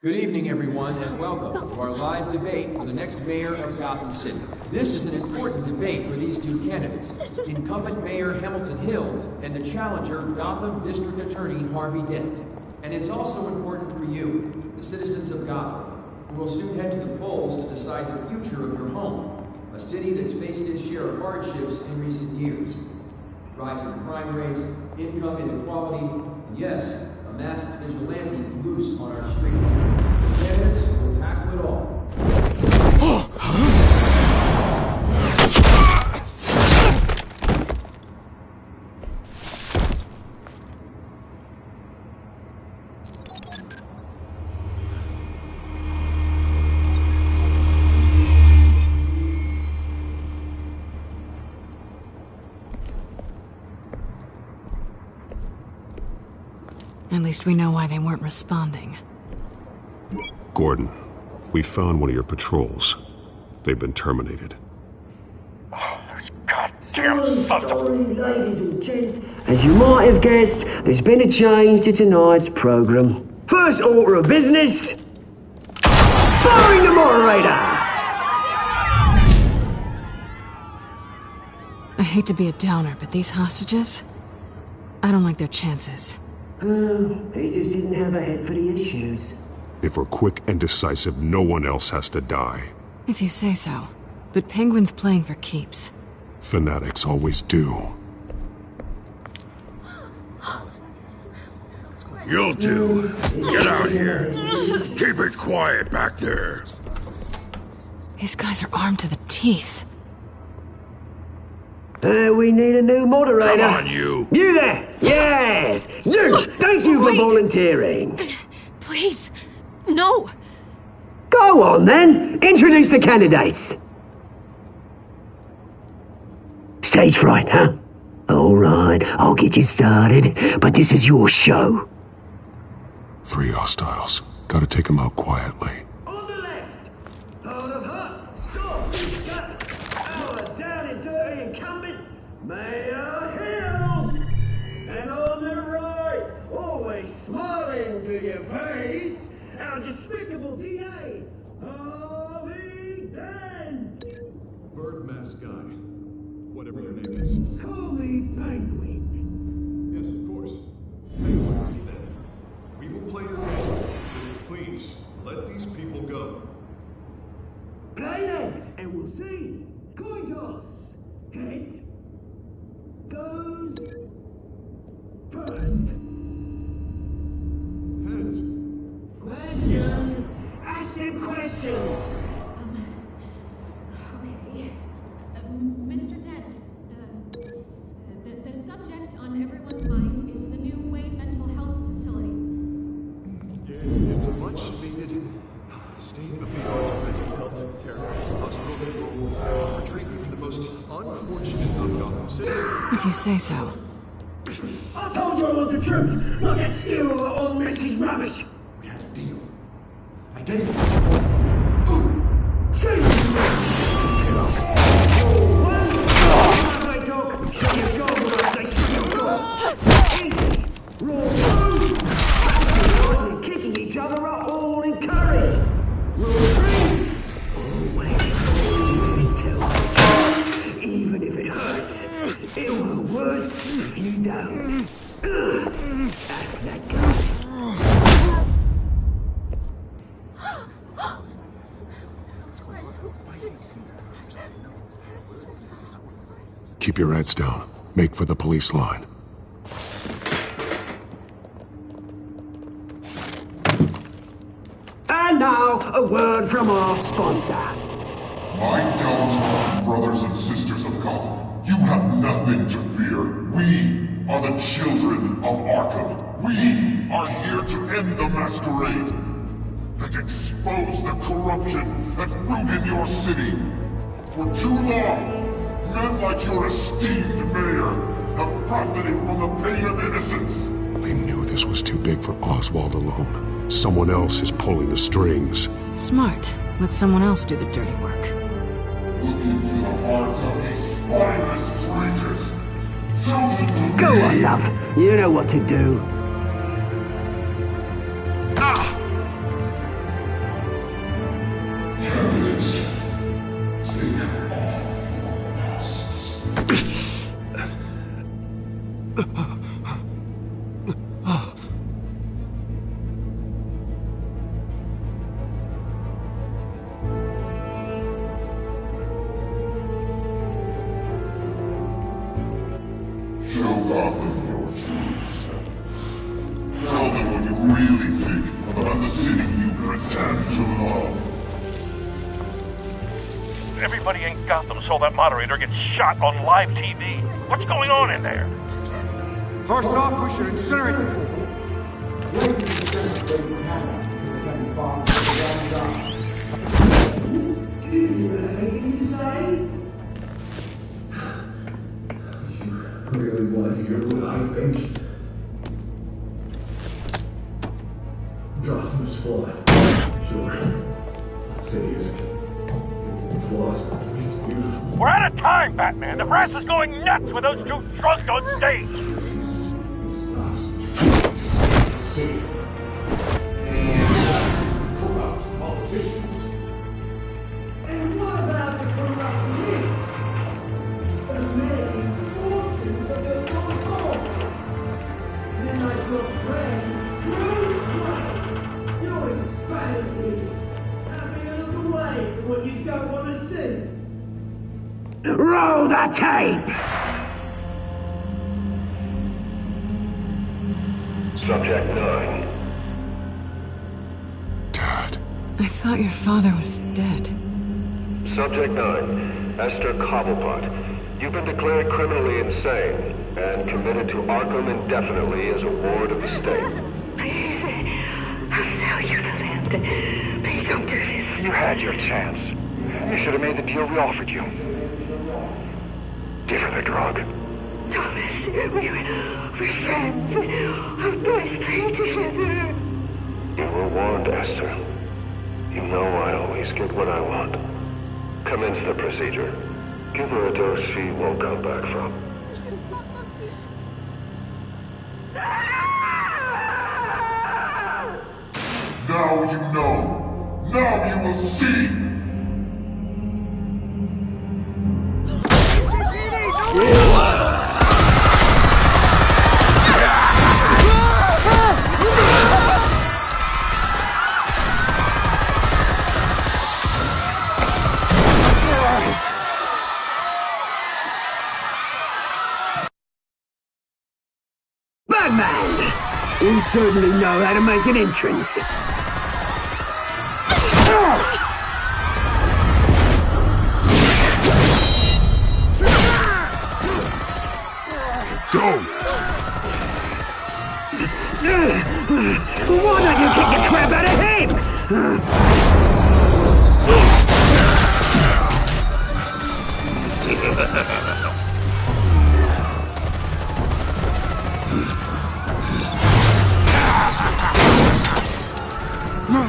Good evening, everyone, and welcome to our live debate for the next mayor of Gotham City. This is an important debate for these two candidates, incumbent Mayor Hamilton Hill and the challenger, Gotham District Attorney Harvey Dent. And it's also important for you, the citizens of Gotham, who will soon head to the polls to decide the future of your home, a city that's faced its share of hardships in recent years. Rising crime rates, income inequality, and yes, a masked vigilante loose on our streets. The candidates will tackle it all. At least we know why they weren't responding. Gordon, we found one of your patrols. They've been terminated. Damn sorry, ladies and gents. As you might have guessed, there's been a change to tonight's program. First order of business, firing the moderator! I hate to be a downer, but these hostages, I don't like their chances. He just didn't have a head for the issues. If we're quick and decisive, no one else has to die. If you say so. But Penguin's playing for keeps. Fanatics always do. You two, get out here. Keep it quiet back there. These guys are armed to the teeth. We need a new moderator. Come on, you. You there! Yes! You! Thank you for volunteering. Please, no. Go on, then. Introduce the candidates. Stage fright, huh? All right, I'll get you started, but this is your show. 3 hostiles. Gotta take them out quietly. On the left, hold of her, sword, cut, our down and dirty incumbent, Mayor Hill. And on the right, always smiling to your face, our despicable DA, Harvey Dent. Bird mask guy. Whatever your name is. Call me Penguin. Yes, of course. Penguin, then. We will play your game. Just please, let these people go. Play then, and we'll see. Coin toss. Heads goes first. Heads. Questions. Ask them questions. Okay. Mr. Dent, the subject on everyone's mind is the new Wayne Mental Health Facility. It's a much-needed state-of-the-art mental health care hospital that will offer treatment for the most unfortunate of Gotham citizens. If you say so. I told you all the truth. Look at still all Missy's rubbish. We had a deal. I gave it. Kicking each other are all encouraged. Rule 3. Always tell. Even if it hurts, it will worse if you don't. Ask that guy. Keep your heads down. Make for the police line. And now, a word from our sponsor. My downtrodden brothers and sisters of Gotham, you have nothing to fear. We are the children of Arkham. We are here to end the masquerade and expose the corruption that rooted your city. For too long, men like your esteemed mayor have profited from the pain of innocence. They knew this was too big for Oswald alone. Someone else is pulling the strings. Smart. Let someone else do the dirty work. Look into the hearts of these spineless creatures. Chosen to Go lead. on, love. You know what to do. the city you pretend to love. Everybody in Gotham saw that moderator get shot on live TV. What's going on in there? First off, we should incinerate the pool. Really want to hear what I think? Gotham is flawed. Sure. I'd say it's flaws, but to make it beautiful. We're out of time, Batman. The press is going nuts with those two drunks on stage. Corrupt politicians. And what about the corrupt police? The many fortunes of your own home. Then like your friend, Bruce Wayne, you're fantasy. Having a look away from what you don't want to see. Roll the tape! Subject 9. I thought your father was dead. Subject 9, Esther Cobblepot. You've been declared criminally insane and committed to Arkham indefinitely as a ward of the state. Please, I'll sell you the land. Please don't do this. You had your chance. You should have made the deal we offered you. Give her the drug. Thomas, we're friends. Our boys play together. You were warned, Esther. You know I always get what I want. Commence the procedure. Give her a dose she won't come back from. Now you know. Now you will see. Batman! You certainly know how to make an entrance. Go! Why don't you kick the crap out of him? No!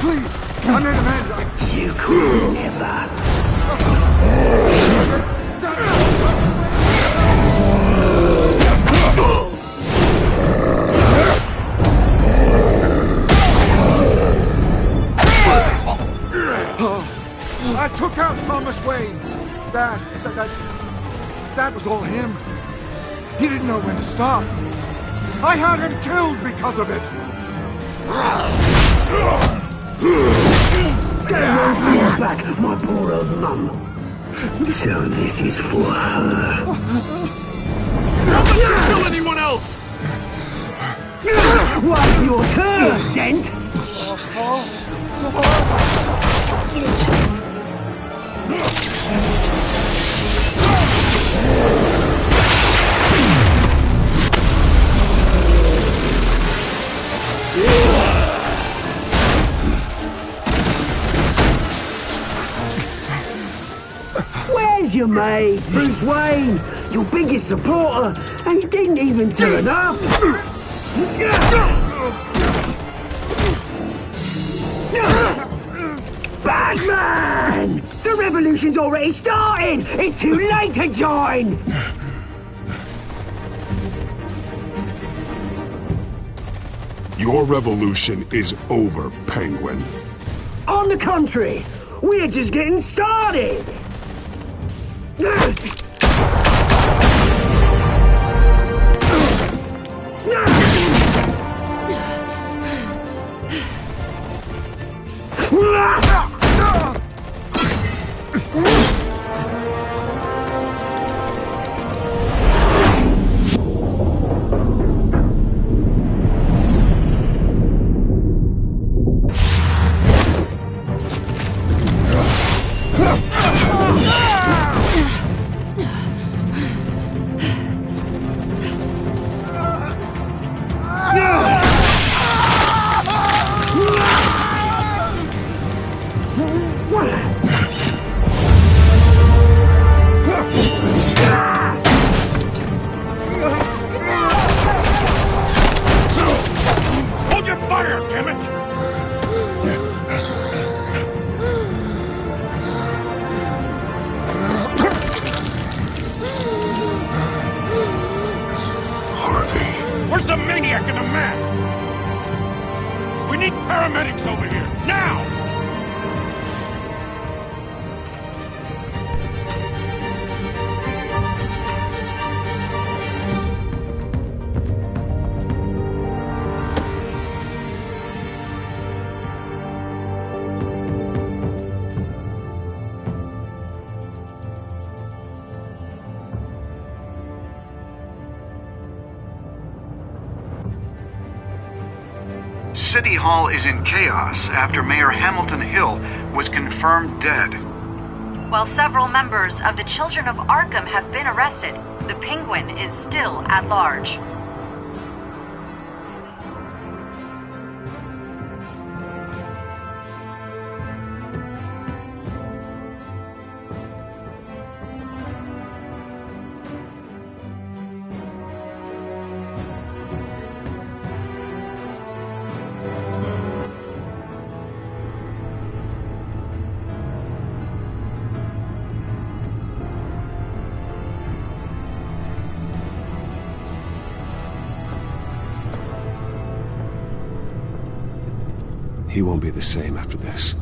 Please! I made an end! You could never. I took out Thomas Wayne. That was all him. He didn't know when to stop. I had him killed because of it. Don't hold back, my poor old mum. So this is for her. Don't let you kill anyone else! What's your turn, Dent? Where's your mate, Bruce Wayne? Your biggest supporter, and he didn't even turn up. Batman! The revolution's already started! It's too late to join! Your revolution is over, Penguin. On the contrary, we're just getting started! need paramedics over here, now! City Hall is in chaos after Mayor Hamilton Hill was confirmed dead. While several members of the Children of Arkham have been arrested, the Penguin is still at large. He won't be the same after this.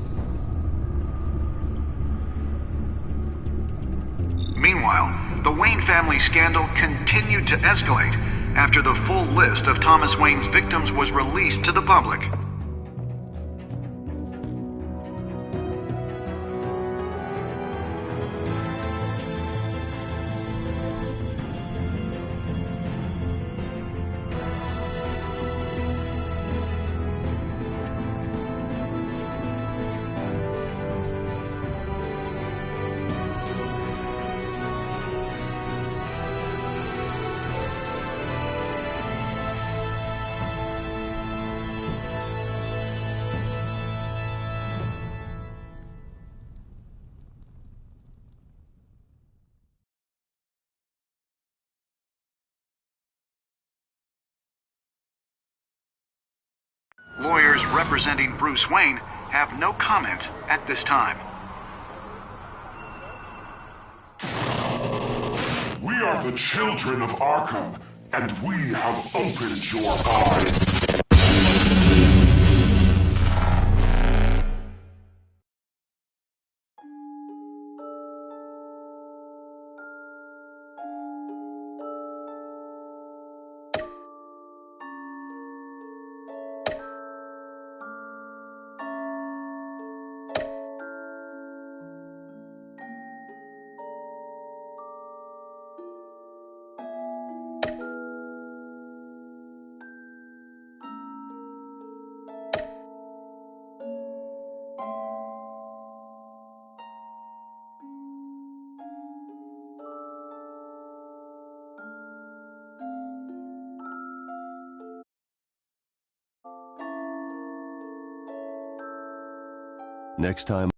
Meanwhile, the Wayne family scandal continued to escalate after the full list of Thomas Wayne's victims was released to the public. Lawyers representing Bruce Wayne have no comment at this time. We are the children of Arkham, and we have opened your eyes. Next time...